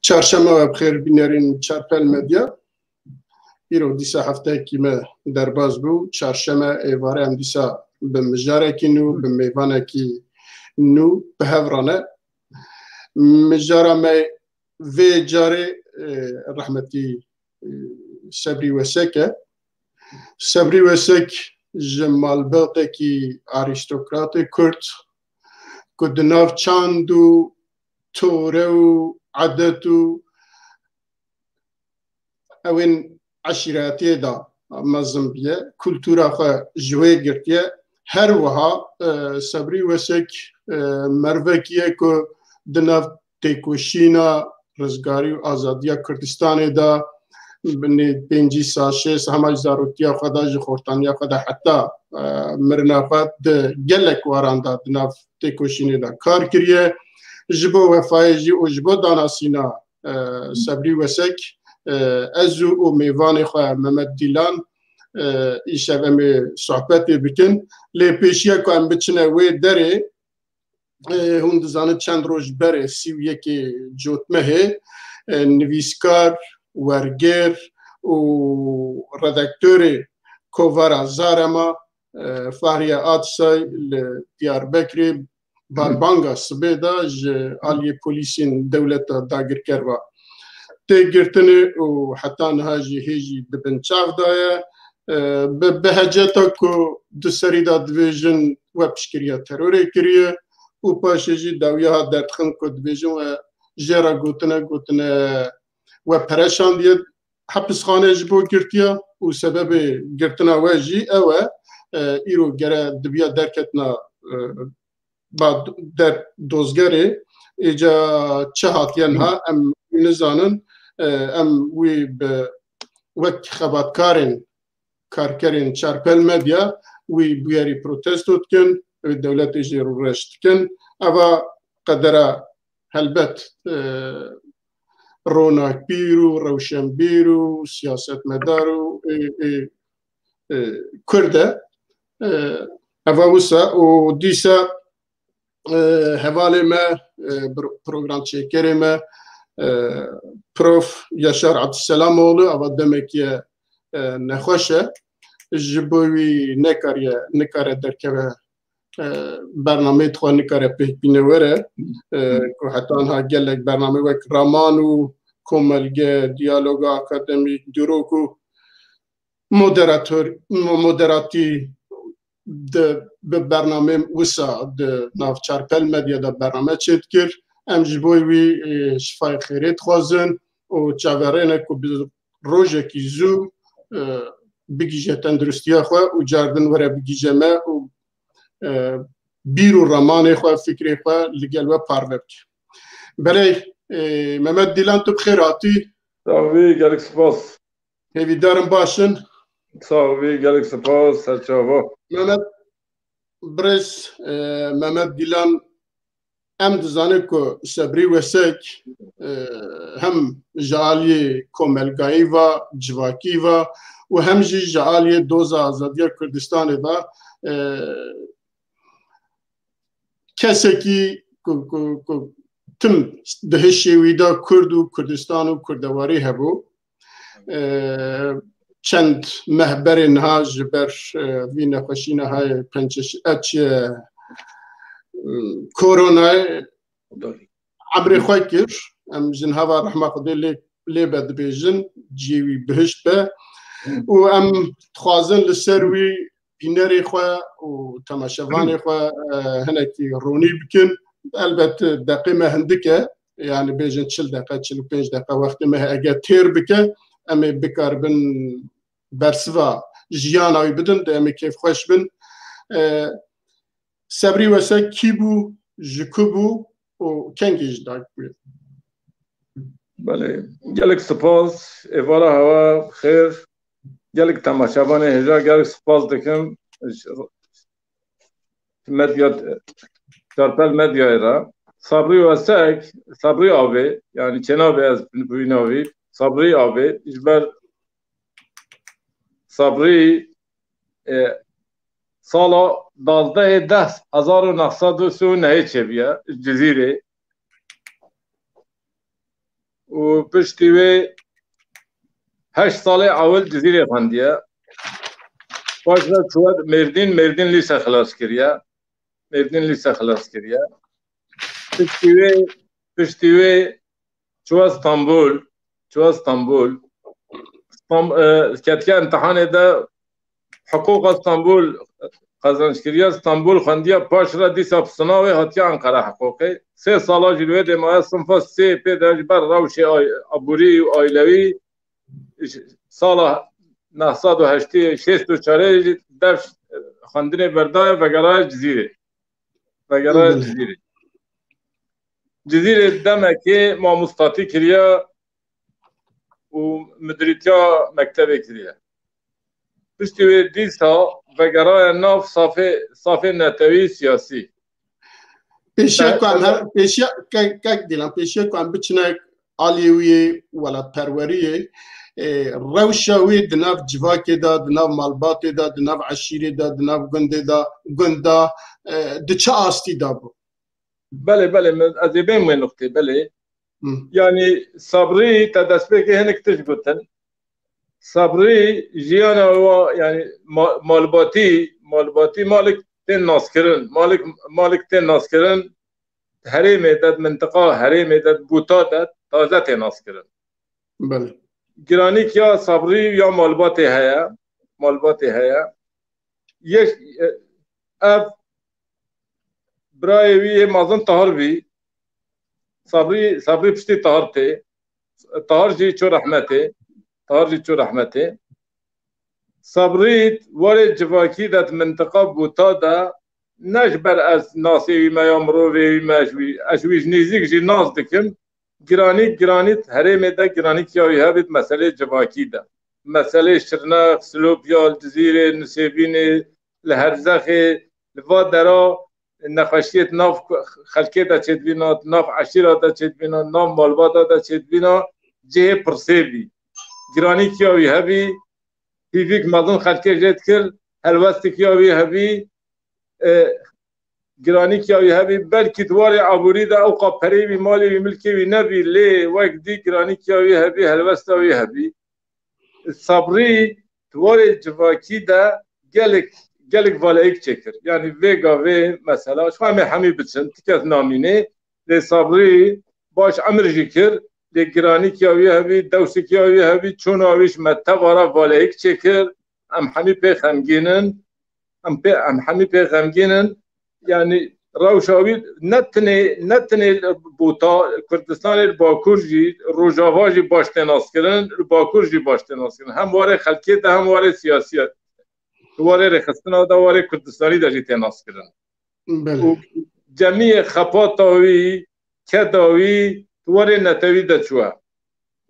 چهارشنبه و بخیر بینرین چارپل مدیا ایرو دیسا هفته کی ما در باز بو چهارشنبه ایواره هم دیسا به مجاره کی نو به میوانه کی نو به هفرانه مجاره ما وی جاره رحمتی صبری وسکه صبری وسک جمال بلقه کی آریستوکرات کرد کدناف چاندو تورو عدتو اوین عشیراتی دا مزمبیه کلتورا خو جوی گرتیه هر وها صبری وسک مروکیه که دناف تکوشینا رزگاری و آزادیا کردستان دا بنی پنجی ساشیس همه زاروتیا خدا جخورتانیا خدا حتی مرنافات گلک واران دا دناف تکوشینی دا کار کریه جبو وفایجی و جبو داناسینا صبری وسک ازو و میوان خواه محمد دیلان ایشه ومی صحبتی بکن لی پیشیه که هم بچنه وی داره هون دزانه چند روز بره 31 جوتمه نویسکار ورگر و ردکتور کووارا زارما فهریه آتسای دیار بکری باربانگا سبیدا آلی پولیسین دولت داگر کروا تگرتنی و حتی نهاجی هیجی دبن چاف دایا به هجتا که دو سری دا دویژن و پشکریه تروری کریه و پاشجی داویه ها دردخن که دویژن و جرا گوتنه و پرشان دید حبس خانه جبو گرتیه و سبب گرتنه واجی اوه ایرو گره دبیا درکتنا با در دوزگری ایجا چه هاتین ها ام نزانن ام وی به وقت خباتکارین کارکرین چارپل مدیا وی بیاری پروتستوت کن و دولت ایجی رو رشت کن اما قدره هلبت روناک بیرو روشن بیرو سیاست مدارو کرده اما وسا و دیسا حوالی ما پروگرام چکری ما پروف یاشار عبدالسلام اولو اول دمکی نخوشه جبوی نکاره درکه برنامه تخواه نکاره پیش بینه وره که حتی آنها گلک برنامه وک رامانو کوملگه دیالوگا اکادمیک دروکو مودراتی به برنامه وسا ناف چارپل مدیا دا برنامه چید کر ام جبوی وی شفای خیرت خوازن و چاورینه که روژه کی زو بگیجه تندرستی خواه و جاردن وره بگیجه ما و بیرو رمان خواه فکری خواه لگل و پاروب که بله محمد دیلان تو بخیراتی ساوی گلک سپاس هیوی دارم باشن ساوی گلک سپاس سرچاوا محمد برس محمد دیلان ام دزانه که صبری وسک هم جعالی کوملگایی و جواکی و هم جعالی دوزا آزادی کردستان دا کسی که تم دهشی ویدا کرد و کردستان و کردواری هبو چند محبر نها جبر وی نخوشی نهای پنچش اچ کورونا عبر خواه کر ام جنها رحمه خدا لی بد بیجن جیوی بهشت به و ام خوازن لسروی بینری خواه و تماشاوانی خواه هنکی رونی بکن البته دقیقه هندکه یعنی بیجن 40 دقیقه 45 دقیقه وقتی مه اگه تیر بکه امی بکار بن برسوا جیان آوی بدن ده امی کیف خوش بن صبری وسه کی بو جکو بو و کنگیش داک بود بله گلک سپاس ایوارا هوا خیر گلک تماشابان هجا گلک سپاس دکم مدیا چارپل مدیا ایرا صبری وسک صبری آوی یعنی چنابی از بیناوی صبری آوی اجبر صبری سالا 12/10/1939 چه بیه جزیره و پشتی وی 8 سال اول جزیره خواندیه. باش را چواد مردین لیسه خلاص کریه. مردین لیسه خلاص کریه. پشتی وی چواد استانبول کتکه امتحان ده حقوق استانبول قزانش کریه. استانبول خواندیه. پاش را دیسا پسناوی هاتیه انقره حقوقی 3 سالا جلوه دیمایه صنفا 3 پیداش بر روش عبوری و آیلوی سال 984 درش خواندن بردای وگرای جزیره. جزیره دمه که ما مستاتی کریه و مدریتیا مکتبه کریه. پشتی وی دیسا وگرای ناف صافه نتوی سیاسی. پیشیه کنم بچنه آلیوی ولا پروریه روشاوی دناف جواکی دا دناف مالباتی دا دناف عشیری دا دناف گندا دچه آستی دا بو. بله من از بین من نقطه بله یعنی صبری تا دست به که هنک تش گفتن صبری جیانا و یعنی مالباتی مالک تن ناس کرن حریم داد منطقه حریم داد بوتا داد تازه تن ناس کرن. بله گرانی کیا صبری یا مالباتی هیا یک اب برای وی مازن طهر بی صبری پشتی طهر جی چو رحمته صبری ولی جواکی داد منطقه بوتا دا نجبر از ناسی وی ما یا مروی ما اشویش نیزیک جی ناس دکن گرانی حریم دا گرانی کیاوی ها بید مسئله جواکی دا مسئله شرناق سلوپیا الجزیره نسیبین لهرزخ لوا درا نخشیت ناف خلکه دا چید بینا ناف عشیره دا چید بینا ناف مالبا دا چید بینا جه پرسیبی گرانی کیاوی ها بی هیویک مدون خلکه جید کر هلوستی کیاوی ها بی گرانی کیاوی هبی بلکی دوار عبوری دا اوقا پریوی مالی وی ملکی وی نبی لی وقت دی گرانی کیاوی هبی هلوستاوی هبی صبری دوار جواکی دا گلک والایک چکر یعنی ویگا وی مثلا شو همی بچن تکت نامینه لی صبری باش عمر جکر لی گرانی کیاوی هبی دوسی کیاوی هبی چون آویش متوارا والایک چکر ام همی پی خمگینن يعني روشاوی نتنی بوتا کردستان باکور جی روجاوا جی باشتناس کردن باکور جی باشتناس کردن هم واره خلقیت هم واره سیاسیت واره رخصتنا دا واره کردستانی دا جی تناس کردن و جمعی خپاتاوی کداوی واره نتوی دا چوه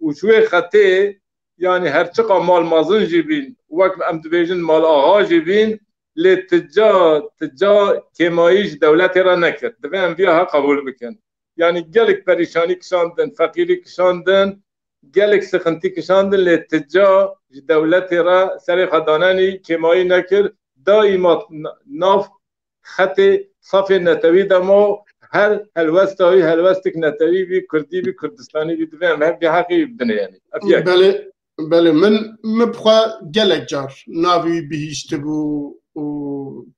و چوه خطه يعني هرچقا مال مازن جی بین وقت ام دویجن مال آغا جی بین لی تجا کمایش دولت را نکرد دوی انبیا ها قبول بکن یعنی گلک پریشانی کشاندن فقیری کشاندن گلک سخنتی کشاندن لی تجا دولت را سر خدانانی کمایی نکرد دائما ناف خط صف نتوی دما هر هلوستک نتوی بی کردی بی کردستانی بی دوی انبیا حقی بدنه یعنی بله من مبخوا گلک جار ناوی بهیشت بو و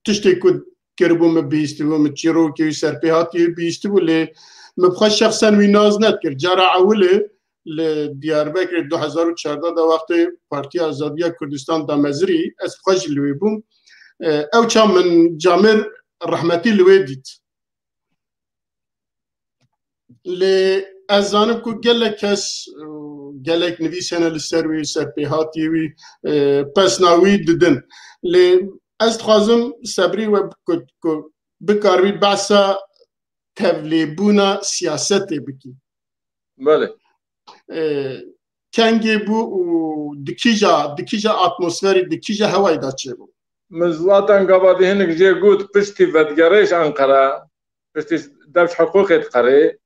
تشتی کد کربو مبیستی و مچیرو که سرپیهاتی بیستی و لی مبخوا شخصا وی ناز ند کرد جارا اوله لدیاربکر 2014 دا وقت پارتی آزادی کردستان دا مزری از خوش لوی بوم او چا من جامر رحمتی لوی دید لی از زانم که گلک کس گلک نویسنه لسروی سرپیهاتی وی پس ناوی ددن لی از خوازم صبری و بکاروی بحثا تولیبونا سیاست بکی بله کنگی بو و دکیجا اتمسفری دکیجا هوای دا چه بو مزلاتن قبادی هنک جه گود پشتی ودگرش انقره پشتی دفش حقوقت قره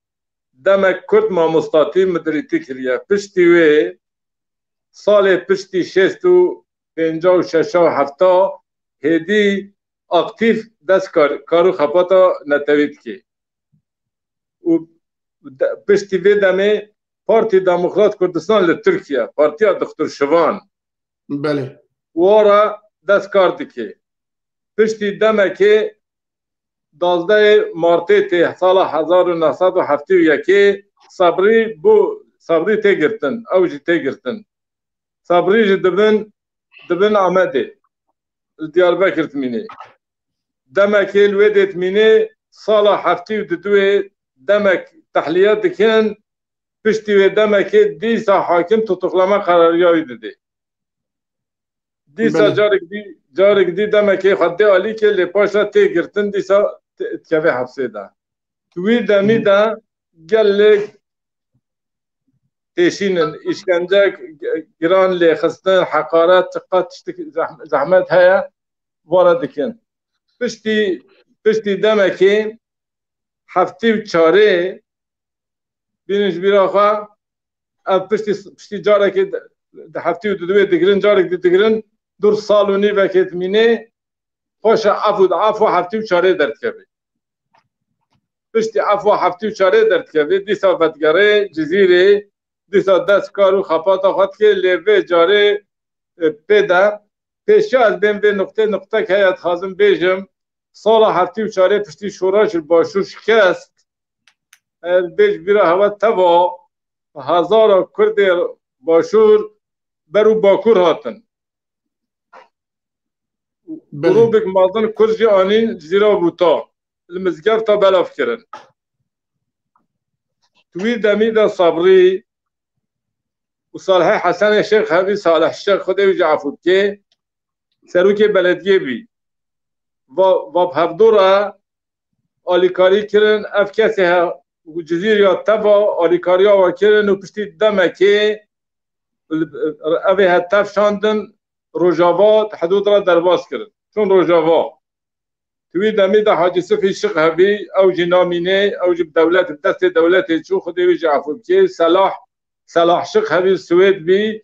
دمک کرد ما مستاتی مدریتی کریه پشتی وی سال پشتی 56 و 7 هدی اکتیف دست کارو خپاتا نتوید که و پشتی وی دمه پارتی دموکرات کردستان لترکیه پارتیا دکتر شوان بله وارا دست کار دکه پشتی دمکه 12 مارتی سال 1971 صبری تگرتن اوجی تگرتن صبری دبن آمده دیاربکر تمینه دمکه الویدت مینه سال 72 دمک تحلیات دکن پشتی و دمکه دیسا حاکم تطقلما قراریایی دده دیسا جارک دی دمکه خده علی که لپاشا تگرتن دیسا تکوه حبسه ده توی دمی ده گلک تشینن اشکنجه گران لیخستن حقارت چقدر زحمت هیا وارد کن پشتی دمکه هفته و چاره بینش بیرا خواه پشتی جاره که هفته و دوی دگرن جاره که دگرن دور سال و نیوه که تمینه خوش عفو هفته و چاره درد کبه پشتی عفو هفته و چاره درد کبه دیسا بدگره جزیره دیسا دست کارو خپاتا خود که لیوه جاره پیدا پیشی از بین به نقطه که هیت خازم بیجم سال هفته و چاره پشتی شوراش باشور شکست بیش بیره هوا تبا هزار کرد باشور برو باکور هاتن برو بک مازن کرجی آنین جزیره بوتا المزگف تا بلاف کرن توی دمیده صبری و صالح حسن شیخ هبی صالح شیخ خودی جعفود که سروک بلدیه بی و بهفدورا آلیکاری کرن اف کسی و جزیره تبا آلیکاریا و کرن و پشتی دمکه اوه هتف شاندن روژاوا حدود را درباز کرن چون روژاوا توی دمیده حاجی صفی شیخ هبی او جنامینه او جب دولت دست دولت چو خودی جعفود که صلاح شیخ هبی سوید بی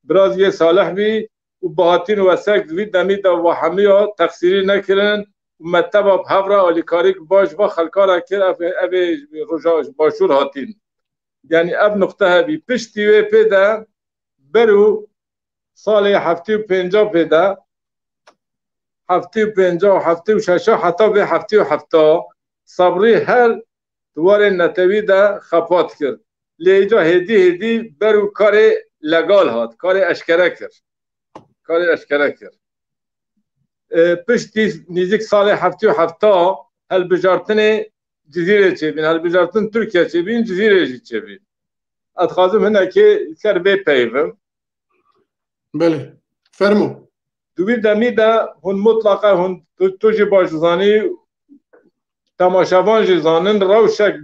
برازی صالح بی و باهاتین و سک دوی دمیده و همه تقصیری نکرن و مطبع بحبرا آلیکاریک باش با خلکارا کر اوه روژاش باشور هاتین یعنی اب نقطه هبی پشتی و پیدا برو سال هفته و پنجا پیدا هفته و پنجا و هفته و ششا حتی به هفته و هفته صبری هر دوار نتوی ده خپات کرد لیجا هدی برو کار لگال هات کار اشکره کرد پشتی نزدیک سال هفته و هفته هل بجارتن جزیره چه بین هل بجارتن ترکیه چه بین جزیره چه بین اتخاذم هنه که سر بی پیوم بله فرمو دوی دمی ده هن مطلقه هن توجی باشزانی تماشاوان جزانن روشک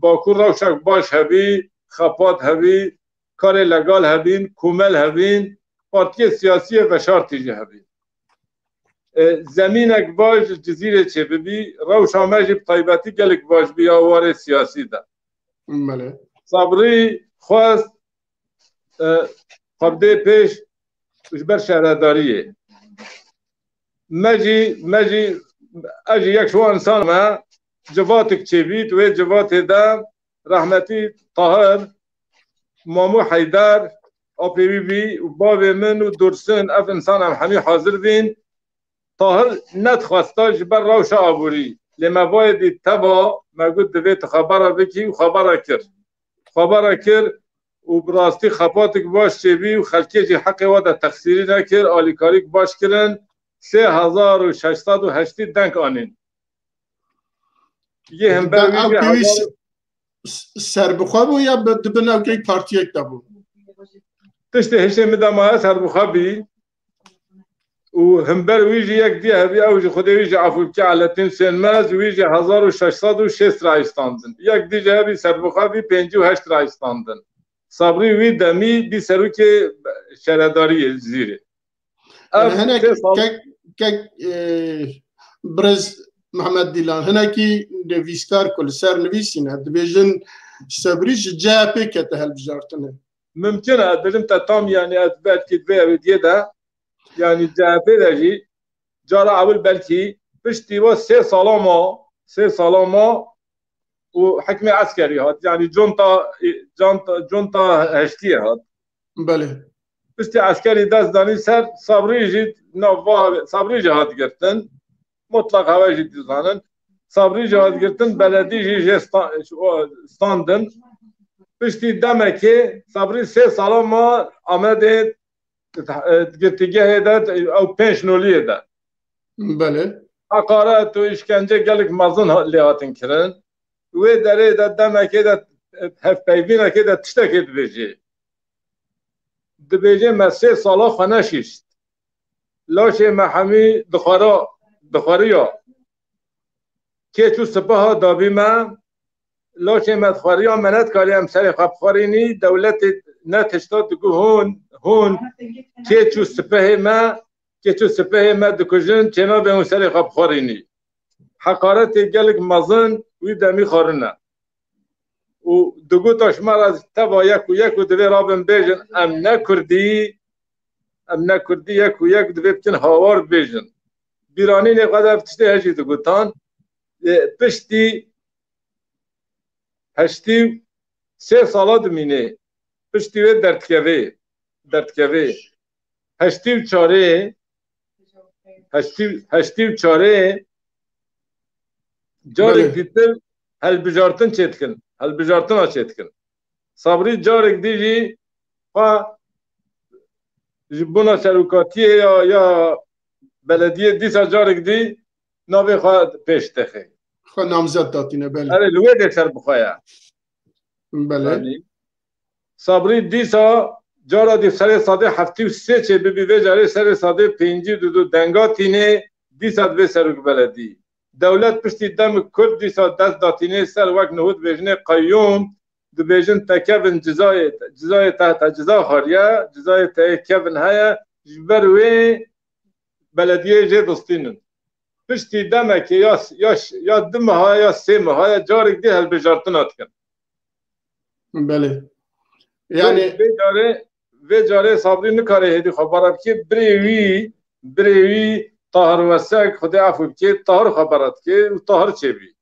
باکور روشک باش هبی خپات هبی کار لگال هبین کومل هبین پارتی سیاسی و شرطی هبین زمینک باش جزیره چه ببی روش آمجی طیبتی گلک باش بیاوار سیاسی ده بله صبری خواست خبده پیش بر شهرداریه مجی اجی یک شو انسان ما جواتک چه بید و جوات ده رحمتی طاهر مامو حیدر آپیوی بی و باب من و درسن اف انسان هم همی حاضر بین طاهر ندخواستاش بر روش آبوری لما باید تبا مگود دویت خبره بکی و خبره کر و براستی خپاتک باش چه بی و خلکی جی حقی واده تقصیری نکر آلیکاریک باش کرن 3680 دنک آنین یه هم باوی سر بخواه بو یا دبن او که پارتی یک دبو تشتی هشه میدم ها سر بخواه بی و هم بر ویجی یک دی هبی اوجی خودی ویجی عفو که علتین سن مز ویجی 1606 را استاندن یک دی جهبی سر بخواه بی 58 را استاندن صبری وی دمی بی سرو که شهرداری زیره هنه که برز محمد دیلان هنه که نویسکار کل سر نویسینه دبیجن صبریش جاپی که تهل بجارتنه ممکنه بجم تا تام یعنی اتباعت که دوی دیه ده یعنی جاپی ده جی جارا اول بلکی پشتی و 3 سالا ما وحكمي عسكري هات يعني جونتا هشتي هات بله پشتی عسکری دست دانی سر صبری جید نوا صبری جهاد گرتن مطلق هوا جید زانن صبری جهاد گرتن بلدی جی استاندن پشتی دمکی صبری 3 سال ما آمده گرتیگه داد او 5 نولیه داد بله حقارت و اشکنجه گلک مزن لیاتن کرن و داره داد دمکی داد هف پیوینه که داد تشتکی دبیجی دبیجی ما 3 سالا خنشیست لاشه محمی دخاریا که چو سپاه دابی ما لاشه مدخاریا منت کاری هم سر خبخارینی دولت نتشتاد دگو هون که چو سپاه ما دکجن چنا به اون سر خبخارینی حقارت گلک مزن وی دمی خارنه و دگو تاشمار از تبا یک و دوی رابن بیجن ام نکردی یک و یک دوی بکن هاوار بیجن بیرانی نقدر تشتی هجی دگو تان پشتی 3 سالا دمینه پشتی و دردکوه 84 جارک دیتر هلبجارتن چیتکن صبری جارک دیجی خواه جبونا شروکاتیه یا بلدیه دیسا جارک دی ناوی خواه پیش تخه خواه نامزد داتینه بله اره لوه ده سر بخواه بله صبری دیسا جارا دی سر ساده 73 چه ببی جاره سر ساده 52 دنگاتینه دیسا دوی سروک بلدی دولت پشتی دم کرد دیسا دست داتینه سر وقت نهود بیجنه قیوم دو بیجن تکبن جزای تحت جزا خاریا جزای تکبن هیا جبروی بلدیه جه دستینن پشتی دمه که یا دمه ها یا 3 ماه جارک دی هل بجارتن آتکن بله یعنی و جاره صبری نکاره هدی خبرم که بریوی طاهر وسک خدا عفو که طاهر خبرت که طاهر چه بی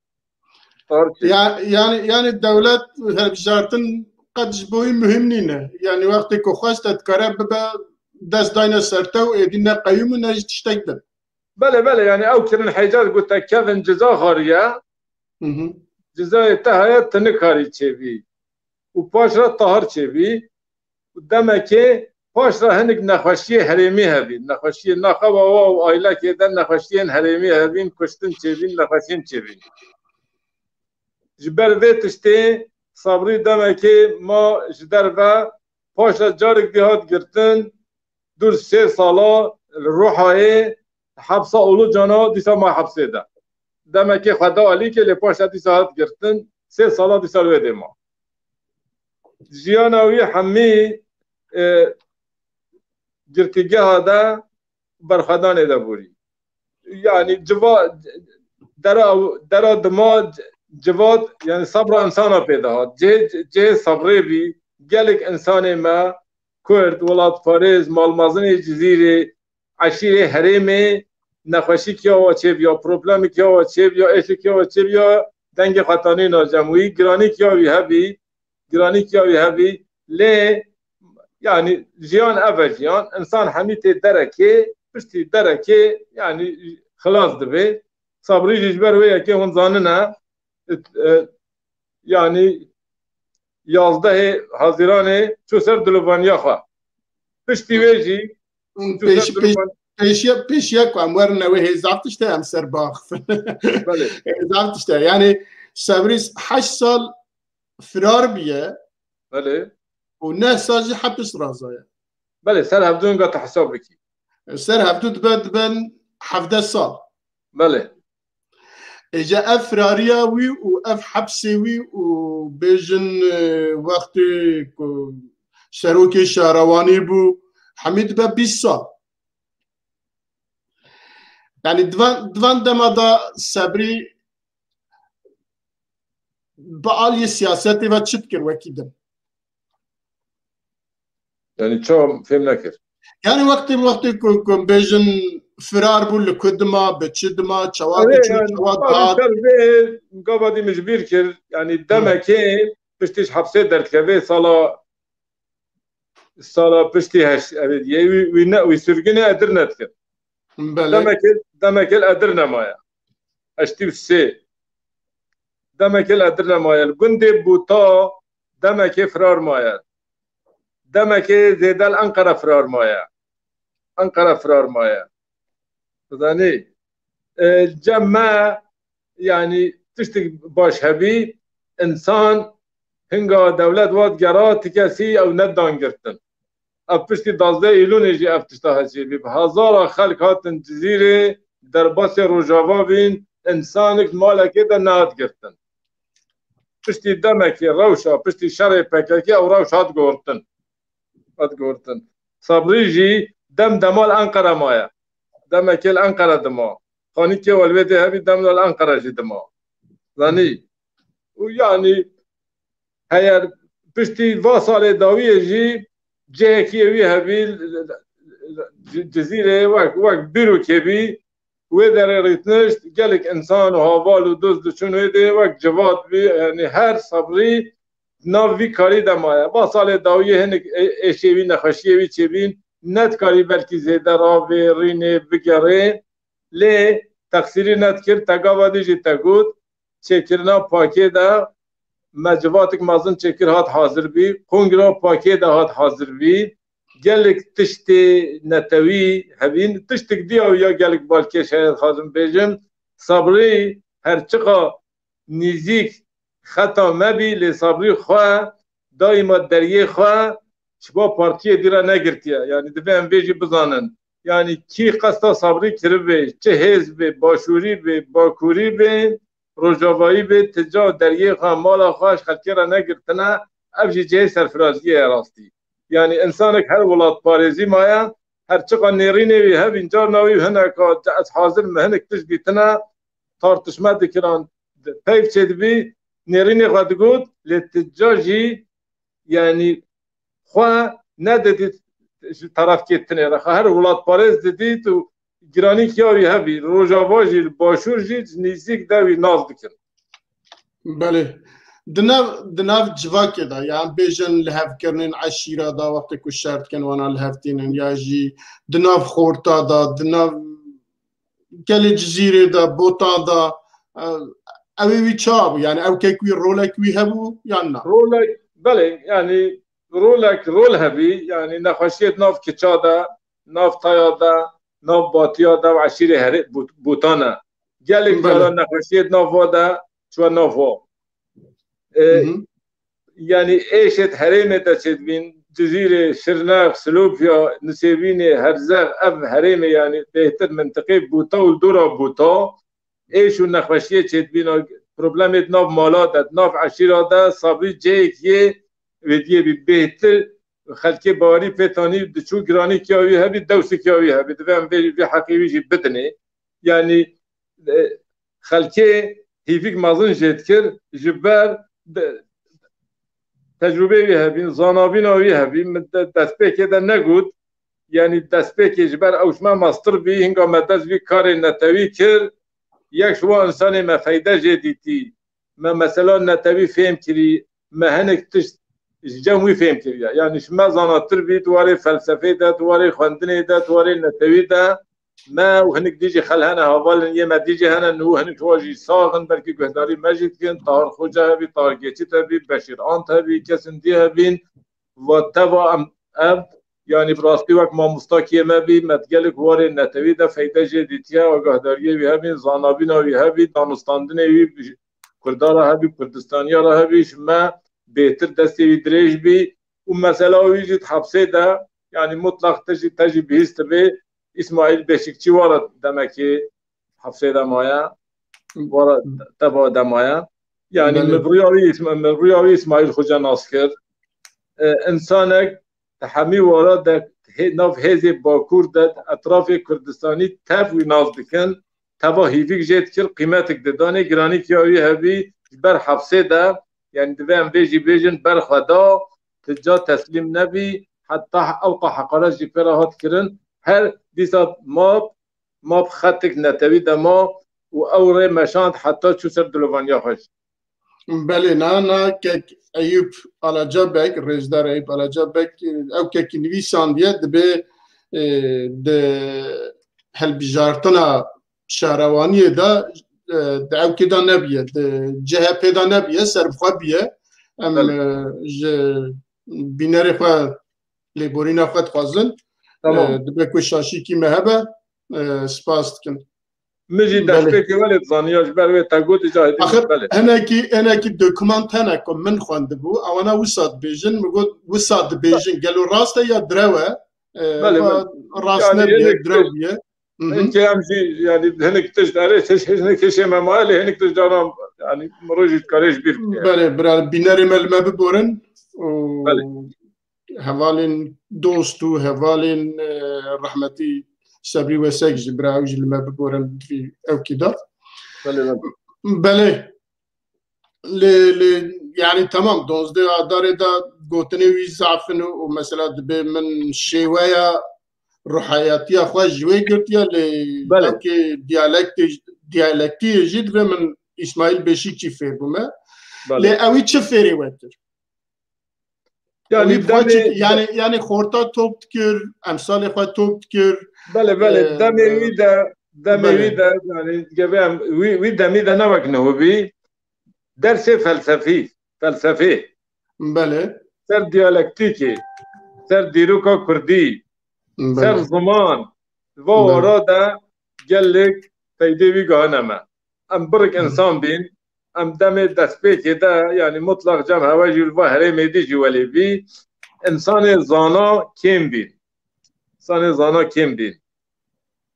يعني دولت هالبجارتن قد جبوي مهم نينا يعني وقت كو خواستت كرب دست داينا سرتو ايدينا قيوم نجد تشتكدن بله يعني او كرن حيجات قلت كيفن جزا خاريه جزا تهاية تنكاري تشبي وباشرة طهر تشبي قدامك باشرة هنك نخوشي هرمي هبي نخوشي نخوا و آيلا كده نخوشي هرمي هبين كشتن تشبين نخوشين تشبين جبر وی تشتی صبری دمه که ما جدر و پاش جارک دیهات گرتن دور 3 سالا روحای حبسا اولو جانا دیسا ما حبسه ده دمه که خدا علی که لپاش دیسا هات گرتن 3 سالا دیسا روی ده ما جیانوی همی گرتیگه ها ده برخدانه ده بوری یعنی درا دما جواد يعني صبر انسان پیدا جه صبره بی گلک انسان ما کرد ولاد فارز مالمازن جزیره عشیر حریم نخوشی کیا و چه بیا پروبلم کیا و چه بیا اش کیا و چه بیا دنگ خطانی ناجموی گرانی کیا وی هبی لی يعني جيان افجيان انسان حميت دركه پشتی دركه يعني خلاص دبي صبري جبر ويا كي هون زاننا يعني 11 حزیران چو سر دلوانیا خواه پشتی ویجی پیشیا کنم ورنه و هزافتشته هم سر باخ هزافتشته یعنی صبریس 8 سال فرار بیه بله و 9 سال حبس رازایه بله سر هفدون قطع حساب بکی سر هفدون دبن 17 سال بله اجا افراريا وي واف حبسي وي وبيجن وقت شروكي شهرواني بو حميد با 20 سال يعني دوان دمادا صبري بقالي سياساتي و تشتكر وكيدا يعني شو فهم نكر يعني وقت كون بيجن فرار بول لکدما بچدما چواد آره چو yani چواد bazı هات terve gavadi mecbur kir yani demek ki piştiş hapse derkeve sala pişti heş evet ye ve sürgüne edirnet kir بله demek ki edirne maya eşti se demek ki edirne maya günde buta demek ki firar maya demek ki zedel Ankara firar maya Ankara firar maya yani cemme yani tiştik baş hebi insan hinga devlet vat gera tikesi ev nedan girtin. Ev pişti 12 Eylül jî ev tişta hecî bi hazara xelk hatin cizîrê derbasê Rojava bin insanek malekê de nehat girtin. Piştî demekî rewşa piştî şerê PKK ew rewş hat gortin. Hat gortin. Sabrî jî dem demal Ankara maya. Demekî Ankara dima. Xanîkê welwedê hebî dem Ankara jî dima. Zanî. Yani eğer piştî va salê dawiyê jî cihekî wî hebî cizîrê wek bîrokê bî wê derê rîtiniş gelek insan û haval û dost diçûn wê dê wek civat bî yani her sabrî nav vî karî de maye. Va salê dawiyê hinek êşê wî nexweşiyê wî çêbîn netkarî belkî zêde ravê rînê bigerê lê teqsîrî netkir tegavadî jî te got çêkirina pakê de mecvatik mazın çekir hat hazır bi, kongra pakê de hat hazır bi, gelek tiştê netewî hevîn, tiştek diya ya gelek balkê şayet hazım bêjim, sabrî her çiqa nîzik xeta mebî lê sabrî xwe daîma deriyê xwe ji bo partiyê dîra negirtiye. Yani divê em vê jî bizanin. Yani kî qesta sabrî kiribê, çi hêzbê, başûrî bê, bakurî bê, Rojavayî bê tica deriyê xwe mala xwe ji xelkê re negirtine ev jî cihê serfiraziyê ye rastî. Yani insanek her welatparêzî maye her çiqa nêrînê wî hevîn carna wî hineka ez hazir me hinek tişt dîtine tartışma dikiran peyv çêdibî nêrînê xwe digot lê tica jî yani xwe nedidît ji tarafkêtinê re her welatparêz didît û giranîkiya wî hebî Rojava jî başûr jî nîzik de wî naz dikin. بله دناف جواکê da yani bêjin li hevkirinin eşîra da wextê ku şer dikin wana li hevtînin ya jî dinav xorta da dinav gelê cizîrê da botan da ew ê wî çabû yani ew kek wî rolek wî hebû yan na Rolek belê yani rolek rol hebî yani nexweşiyê nav kiça de nav taya de nav batiya de û eşîrê herê botan e gelek caran nexweşiyê nav va de çû nav va yani êşet herêmê de çêdibîn Cizîrê, Şirnex, Silopya, Nisêbînê, Herzev ev herêmê yani bêhtir mintiqê bûta û dora bûta êş û nexweşiyê çêdibîna problemê nav mala de nav eşîra de sabrî cihekî wêdiyê bî bêhtir xelkê barî pêtanî diçû giranîkiya wî hebî dewsêkiya wî hebî divê em vê heqê wî jî bidinê yani xelkê hîvîk mezin jê dikir ji ber tecrübe wî hebîn, zanabîna wî hebîn, destpêkê de negot, yani destpêkê ji ber ewşme mastir bî, hinga me dest vî karê netewî kir, yek ji wan insanê me feyde jê dîtî, me mesela netewî fêm kirî, me hinek tişt ji cem wî fêm kiriye. Yani ji me zanatir bî dwarê felsefê de, dwarê xwendinê de, dwarê netewî de, me û hinek dîjî xel hene havalin yê me dîjî hene nû hinek wa jî saxin belkî guhdarî me jî dikin Tahir Xoca hebî, Tahir Geçît hebî, Beşîr Ant hebî, kesin dî hebîn ve teva em ev yani bi rastî wek mamostakiyê me bî me gelek warê netewî de feyde jê dîtiye agahdariyê wî hebîn, zanabîna wî hebî, danûstandinê wî Kurdara hebî, Kurdistanîya ra hebî ji me bêhtir destê wî dirêj bî û mesela wî jî hepsê de yani mutlaq te jî bihîst bê İsmail Beşikçi var demek ki hafsede maye var teba demaya yani mevruyavi İsmail Hoca Naskir insanek hemi vara de nav hezi Bakur de etrafı Kürdistanî tev wî naz dikin teva hîvik jê dikir qîmetek de danê giranîkiya wî hebî ber hafsê de yani divê em vê jî bêjin ber xweda tica teslîm nebî heta ewqa heqaret jî pê re hat kirin her dîsa mab ما بخطك نتوي دما و او ری مشاند حتی چو سر دلوانیا خوش. بله نه که ایوب آلاجابک رزدار ایوب آلاجابک او که نویساندیه دبه ده هلبجارتنا شهروانی دا او که دا نبیه جهه پیدا نبیه سربخوا بیه ام بینر خواه لیبورین خواه خوازن دبه کشاشی کی مهبه سپاس کن مجي دشبك ولا تزانياش بروي تاغوت جاهد بله انا كي دوكمنت انا كم من خواندبو او انا وساد بيجن مقول وساد بيجن قالوا راسته يا دراوه راسنا بيه دراويه انت امشي يعني هنك تجداري هنك شيء ما مالي هنك تجدارم يعني مروج كاريج بير بله بيناري مل ما ببورن هوالين دوستو هوالين رحمتي صبري وساق جبراوج اللي ما بقولن في او كده بله يعني تمام دوزدي داري دا قوتني ويزعفن ومثلا من شويه روحياتيه خو جوي قلتيا لي اوكي ديالكتي جد من اسماعيل بشيكي فيربما لي اوي تشفيري وتر يعني خورتا توب تكر امثال خو توب تكر بله دمي ويدا يعني جبام ويدا ميدا نمك نوبي درس فلسفي بله سر ديالكتيكي سر ديروكا كردي سر زمان ورادا قالك فايدي بيقانما ام برك انسان بين ام دمي دسبيكي دا يعني مطلق جمع واجي البحر ميديجي ولي بي انسان زانا كيم بين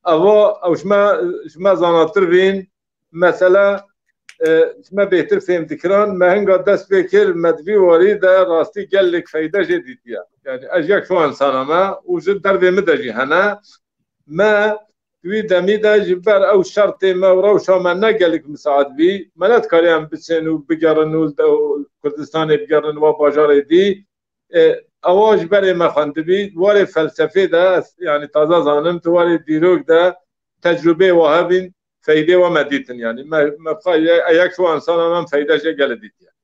او شما زاناتر بين مثلا شما بهتر فهم تكران ما هنگا دست بكر مدوي وريده راستي قال لك فايده جديديه يعني اجيك شو انسان ما وجد دربي مدجي هنا ما وي دميدا جبر او شرط ما وروشا ما نقال لك مساعد بي مالات كاريان بتسنو بقرن كردستان بقرن وباجار دي اواج بري ما خندبي وري فلسفه ده يعني تازه زانمت وري ديروك ده تجربه وهابين فايده ومديتن يعني ما بقى اياك شو انسان من فايده شي قالديت يعني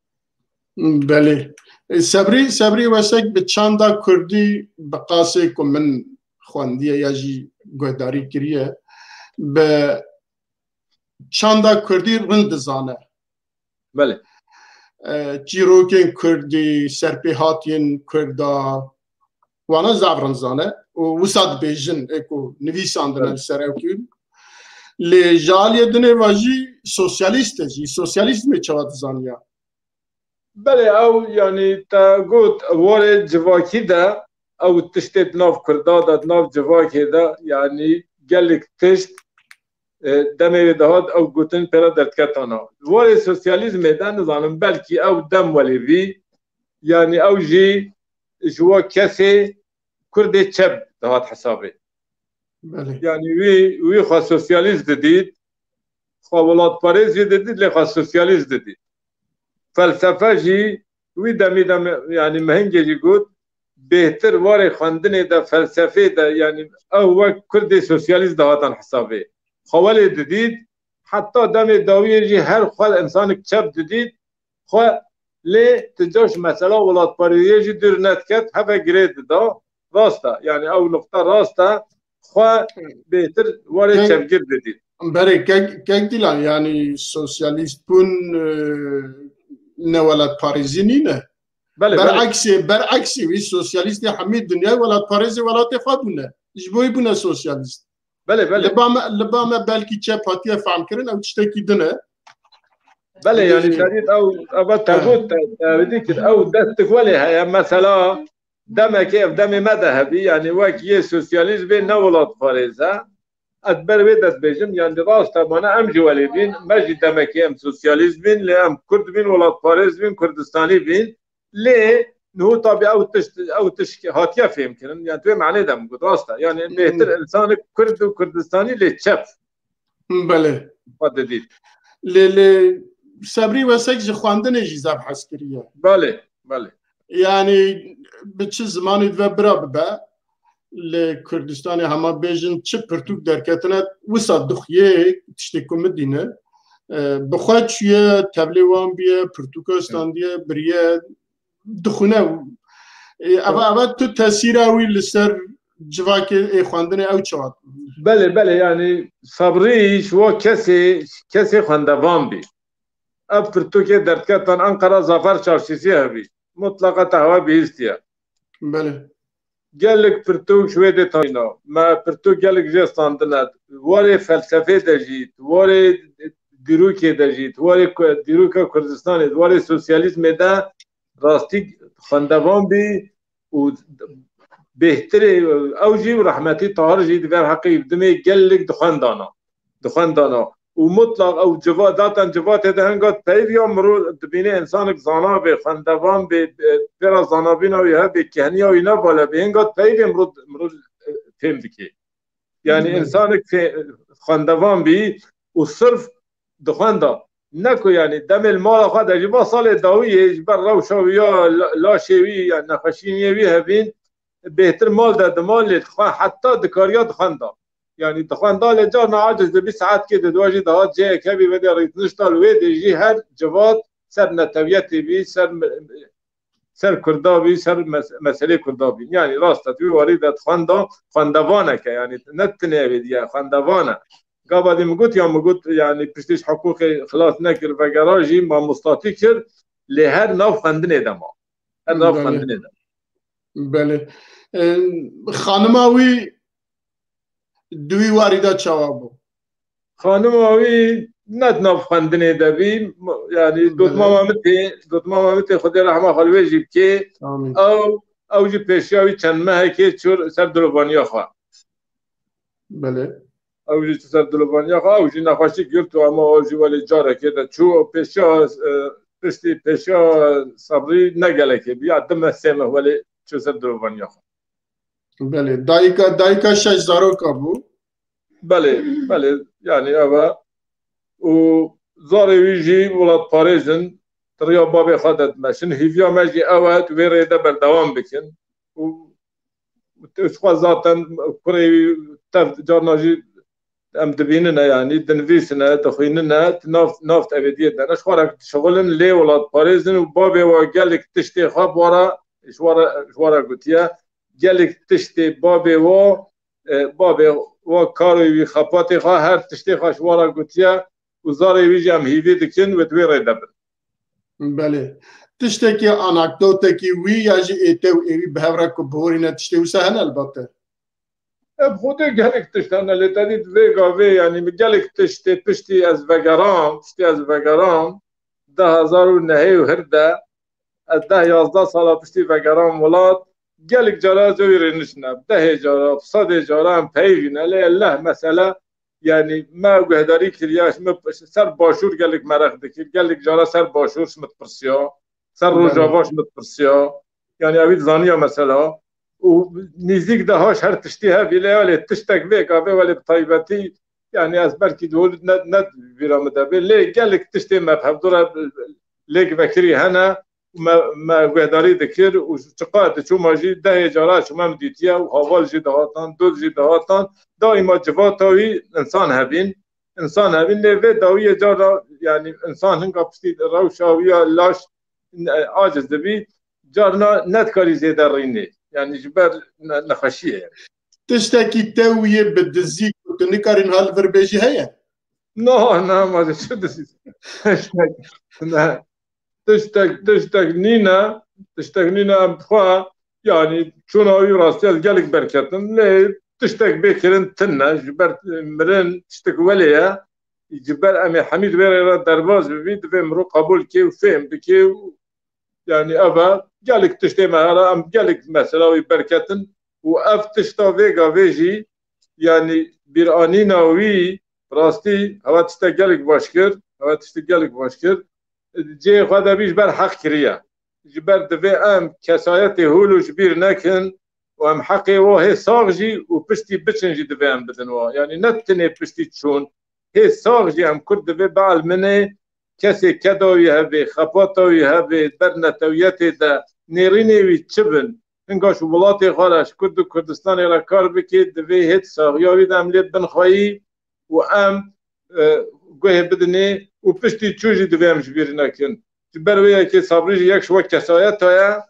بله صبري وسك بچاندا كردي بقاسكم من خوانديه ياجي گهداري كريه ب چاندا كردي رند زانه بله جیروکین کردی سرپیهاتین کردا وانا زبرن زانه و وساد بیجن اکو نویساندن سر اوکین لی جالیه دنه واجی سوسیالیست جی سوسیالیسم چواد زانیا بله او يعني تا قلت وارد جواكي دا او تشتت ناف كردا دا ناف جواكي دا يعني قال لك تشت دم دهات او گوتن پرا دردکتانا ولی سوسیالیزم دا نظام بلکی او دم ولی بی یعنی او جی جوا کسی کرد چپ دهات حسابه یعنی وی خواه سوسیالیزم دید خواه ولاد پاریزی دید لی خواه سوسیالیزم دید فلسفه جی وی دمی یعنی مهنگی جی گود بهتر واری خواندن دا فلسفه دا یعنی او وقت کرد سوسیالیزم دهاتان حسابه خوالي جديد حتى دم الدوية جي هر خوال إنسان كتب جديد خو ليه تجوش مثلا ولاد بارية جي دير نتكت هذا جريد دا راستا يعني أو نقطة راستا خو بهتر وارد تفكير جديد. بري كاكدلا يعني سوسياليست بون نولاد باريزينينه. برعكسي وي سوسياليست حميد الدنيا ولاد باريزي ولاد تفادونه. جبوي بنا سوسياليست. بله لبامه بلکی چه پاتیه فهم کردن او تشتکی دنه بله يعني شديد او تقول بدي كده او دستك ولا هي مثلا دم كيف دم مذهبي يعني وكي سوسياليزم بين نولاد فارزه ادبر بدت بيجم يعني راست انا امجي ولي بين ماجي دم كيف سوسياليزم بين لام كرد بين ولاد فارز بين كردستاني بين ليه نو طبيعي او هاتيا فهم كرن يعني تو معنى دم قد راسته يعني بهتر انسان كرد وكردستاني اللي تشاف بله قدديد ل صبري وسك خواندن جزاب عسكريه بله يعني بتش زمان دبرا ببا لکردستان همه بیشن چه پرتوک درکتنه وسا دخیه تشتی کمدینه بخواد چیه تبلیغان بیه پرتوکستان دیه بریه دخونه اما تو تاثیر اوی لسر جواک خواندن او چواد بله یعنی صبریش و کسی خواندوان بی اب پرتوک درکتن انقره زفر چارشیسی هبی مطلقه تهوه بیستیه بله گلک پرتوک شویده تاینا ما پرتوک گلک جستاندند واره فلسفه دجید واره دیروکی دجید واره دیروکا کردستانی واره سوسیالیسم ده راستی خواندوان بی و بهتره اوجی و رحمتی طاهر جید ver حقی بدمه گلک دخواندانا و مطلق او جوات ده هنگات پیوی امرو دبینه انسانک زانا به خواندوان به پیرا زانابین اوی ها به کهنی اوی نباله به هنگات پیوی امرو فهم دکی یعنی انسانک خواندوان بی و صرف دخواندا نکو یعنی دم المال خود اجبا سال داویه بر روشاوی یا لاشوی یا نخشینیوی هبین بهتر مال ده مال حتی دکاریات خوندا یعنی دخواندا لجا نعاجز ده 20 ساعت که دواجی دهات جه کبی بده ریتنشتال وی جی هر جواد سر نتویتی بی سر کردابی سر مسئله کردابی یعنی راست توی واردت خواندوانه که یعنی نتنه بیدیه خواندوانه قبل مگوت یعنی پشتش حقوق خلاص نکر و گراجی ما مستاتی کرد لهر ناف خواندنه ده ما هر ناف خواندنه ده بله خانم آوی دوی واردات جوابو خانم آوی ند ناف خواندنه ده بی یعنی دوت مامامتی خود رحمه خالوی جیب که او جی پیشیاوی چند ماه که چور سر دلوبانیا خواه بله اوجی سر دلوبانیا خواه اوجی نخواشی گرد و اما اوجی ولی جاره که ده چو پیشیا صبری نگله که بیا دم سیمه ولی چو سر دلوبانیا خواه بله دایکا 6 زاروکا بو بله یعنی اوه و زاره ویجی ولاد پاریزن تریا بابی خودت مشن هیویا مجی اوه تو ویره ده بردوام بکن و اشخوا ذاتن کره تف جارناجی ام دبیننه یعنی دنویسنه دخویننه نافت ابدیه دنه اشخوا شغلن لی ولاد پاریزن و بابی و گلک تشتی خواب وارا اشوارا گوتیه گلک تشتی بابی و کاروی خپاتی خواه هر تشتی خواه وارا گوتیه و زاره ویجی هم هیوی دکن و دوی ریده بر بله تشتی که آناکدوته که وی یا جی ایته و ایوی بهوره که بورینه تشتی و سهن البته بخوده گلک تشتانه لیتادید ویگا وی یعنی گلک تشتی پشتی از وگرام 2009 از 10-11 سال پشتی وگرام ولاد گلک جارا زوی رنشنه 10 جارا 100 جارا هم پیوینه لی الله مثلا یعنی ما گهداری کریاش سر باشور گلک مرخ دکیر گلک جارا سر باشورش متپرسیا سر روجاواش متپرسیا یعنی اوید زانیا مثلا و نزدیک دهاش هر تشتی ها ولی تشتک ویگا ولی بطایبتی یعنی از برکی دول ند ویرامده بی لی گلک تشتی مفهم دورا لیک وکری هنه ما گهداری دکر و چقدر چون ماجی 10 جارا شما مدیتیه و حوال جی دهاتان دول جی دهاتان دائما جواتاوی انسان هبین لیوه داوی جارا یعنی انسان هنگا پشتی روشاوی لاش عاجز دبی جارنا ندکاری زیده رینه یعنی جبر نخشیه تشتکی تاویه بدزی تو نکارین حال وربیجی هیا نه ماذا شو دزی نه تشتك نينا بخوا يعني چون اوي راستي گلك بركتن لي تشتك بكرن تنا جبر مرن تشتك وليا جبر امي حميد وير درباز بيد فمرو قبول كي وفهم بكي يعني ابا قالك تشتي مهارة ام قالك مثلا بركتن واف تشتا فيجا فيجي يعني بيرانينا وي راستي هوا تشتك قالك باشكر جي خدا بيش بر حق كريا جبر دفي ام كسايتي هولو جبير نكن وام حقي وهي صاغجي وبشتي بتشنجي دفي ام بدنوا يعني نتني بشتي تشون هي صاغجي ام كرد دفي بعل مني كسي كدو يهبي خبطو يهبي برنتويتي دا نيريني ويتشبن هنگاش ولاتی خارش کرد و کردستان را کار بکید دوی هیت ساغیاوی دا عملیت بنخواهی و ام گوه بدنه و پشتی چوشی دوی همش بیری نکن بروی که صبریش یک شوک کسایت تایا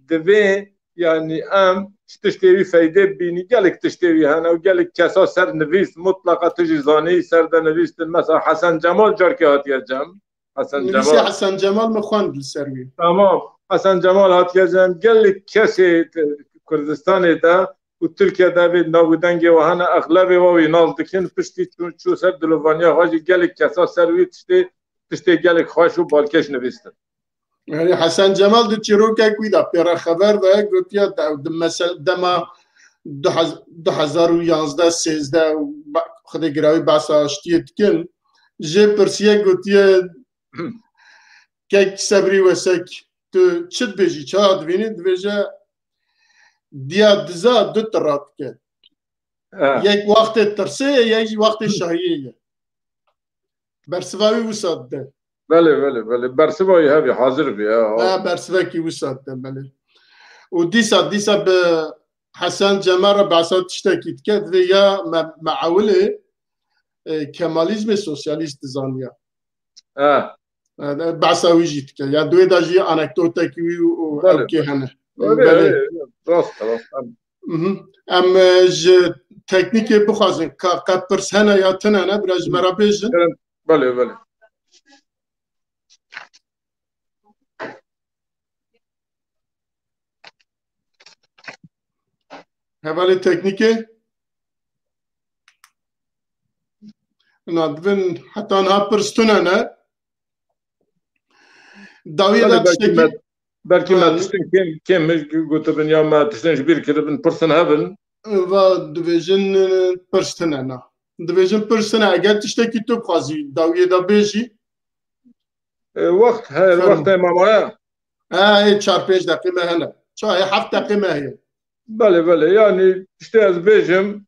دوی یعنی ام تشتیوی فایده بینی گلک تشتیوی هنه و گلک کسا سر نویست مطلقا تجیزانی سر ده نویست مثلا حسن جمال جار که هاتیه جم نویسی حسن جمال مخوان بالسروی تمام حسن جمال هاتیه جم گلک کسی کردستان ده و ترکیه ده بید نابودنگی و هنه اغلبی واوی ناز دکن پشتی چو سر دلوانیا خواهی گلک کسا سروی تشتی گلک خواهش و بالکش نویستن يعني حسن جمال دو چیروکه کویدا پیرا خبر ده گوتیا مثلا دما 2011 13 خود گراوی بحثا اشتیت کن جه پرسیه گوتیا که صبری وسک تو چت بیجی چه دوینی دویجه دیا دزا دو ترات که یک وقت ترسه یک وقت شاهیه برسواوی وساد ده بله برسوایی هاوی حاضر بیا برسوایی کی وساد ده بله و دیسا به حسن جمال را بحثات تشتکید کرد و یا معاوله کمالیزم سوسیالیست زانیا بحثاوی جید که یا دوی داجی انکدوتا کیوی و اوکی هنه بله راست ام ج تکنیک بخوازن که پرس هنه یا تنه نه براج مرا بیجن بله حوالی تکنیکه ندبن حتی آنها پرستونه نه داویه دا تشتکی بلکه ما تشتن کم گوته بن یا ما تشتنش بیر کرده بن پرسن هبن و دویجن پرستونه نه دویجن پرستونه اگر تشتکی تو بخوازی داویه دا بیجی وقت مامایا های 4-5 دقیقه هنه چه 7 دقیقه هیه بله yani işte az bejim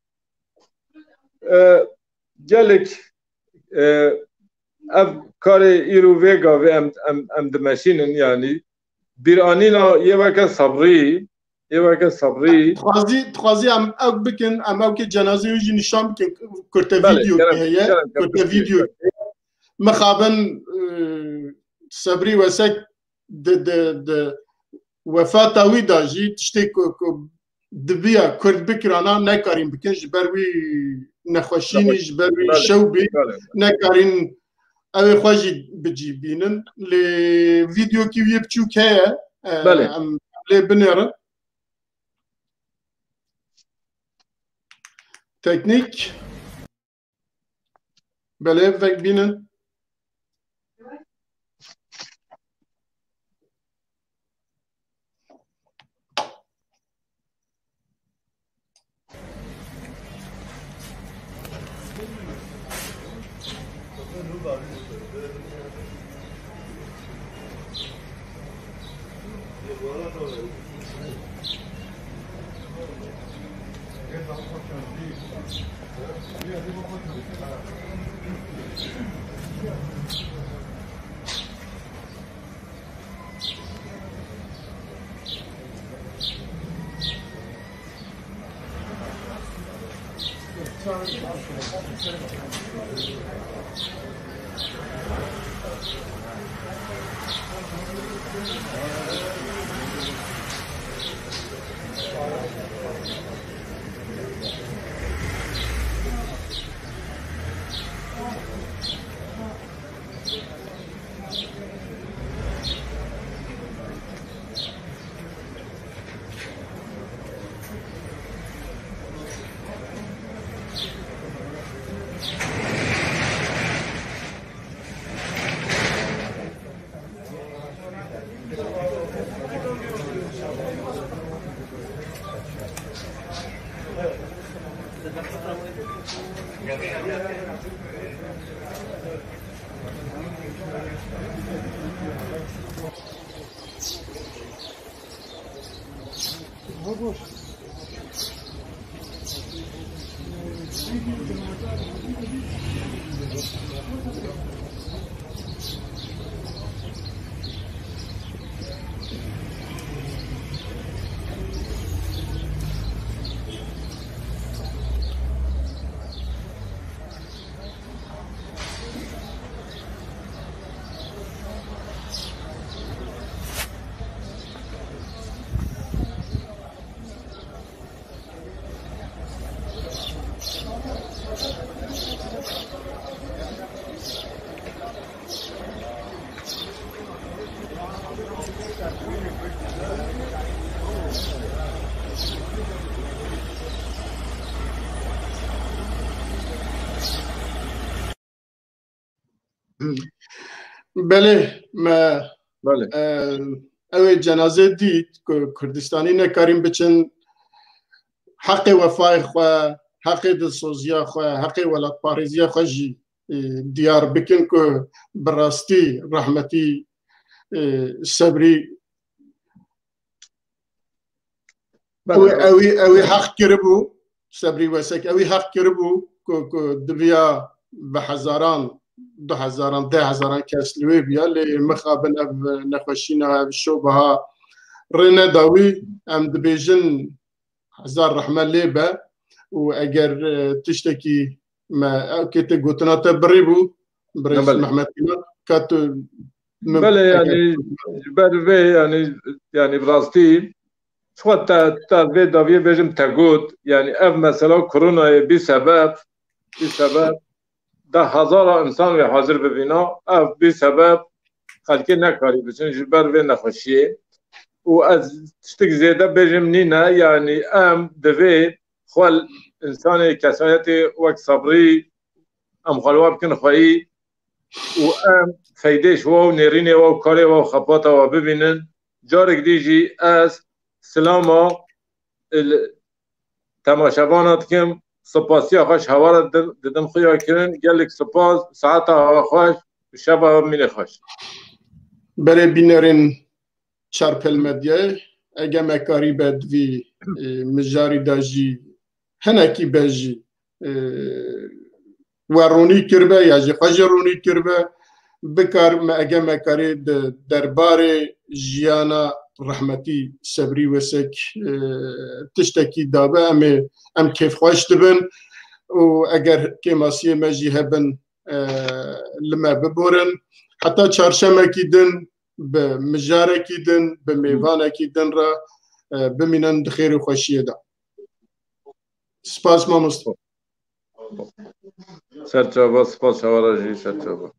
gelek ev kare iru vega ve em demeşinin yani bir anina yevaka sabri تخوازی ام او بکن ام او که جنازه یوجی نشان بکن کرته ویدیو که کرته ویدیو مخابن صبری وسک د وفات وی داجی تشتی دبیا کرد بکرانا نکارین بکن جبروی نخوشینی جبروی شوبی نکارین اوی خواجی بجی بینن لی ویدیو کی وی بچو که لی بنیره تکنیک بله فکر بینن بله ما بله اوی جنازه دید که کردستانی نکاریم بچن حق وفای خواه، حق دلسوزیا خواه، حق ولاد پارێزیە خواه جی دیار بکن که براستی رحمتی سبری اوی حق کربو سبری وسک اوی حق کربو که دویا به هزاران 2000 10,000 کس لوی بیا لی مخابن اف نخوشینا اف شوبها رنه داوی ام دبیجن هزار رحمه لیبه و اگر تشتکی ما كنت قلت انا تبريبو بريس محمد كاتو بله يعني برفي يعني براستي شو تابي دافي بيجم تقول يعني اف مثلا كورونا بسبب ده هزار انسان حاضر ببینا اف بسبب خلقی نکاری بسن جبر و نخوشیه و از تشتک زیده بيجم نينا يعني ام دوی خل انسان کسایت وقت صبری ام خلواب کن خواهی و ام فیدهش و نرینه و کاره و خباته و ببینن جارک دیجی از سلاما تماشاوانات کم سپاسی خوش هوا ددم خویا کرن گلک سپاس ساعت هوا خوش شب هوا مینه خوش بره بینرین چرپل مدیه اگه مکاری بدوی مجاری داجی هنکی بجی ورونی کربه یا جی خوش رونی کربه بکار ما اگه مکاری دربار جیانا رحمتی سبری وسک تشتکی دابه ام کیف خوش دبن و اگر کماسی مجی هبن لما ببورن حتی چارشمه کی دن به مجاره کی دن به میوانه کی دن را بمینن دخیر و خوشیه دا سپاس ما مصطفى سرچابا سپاس شوارا جی سرچابا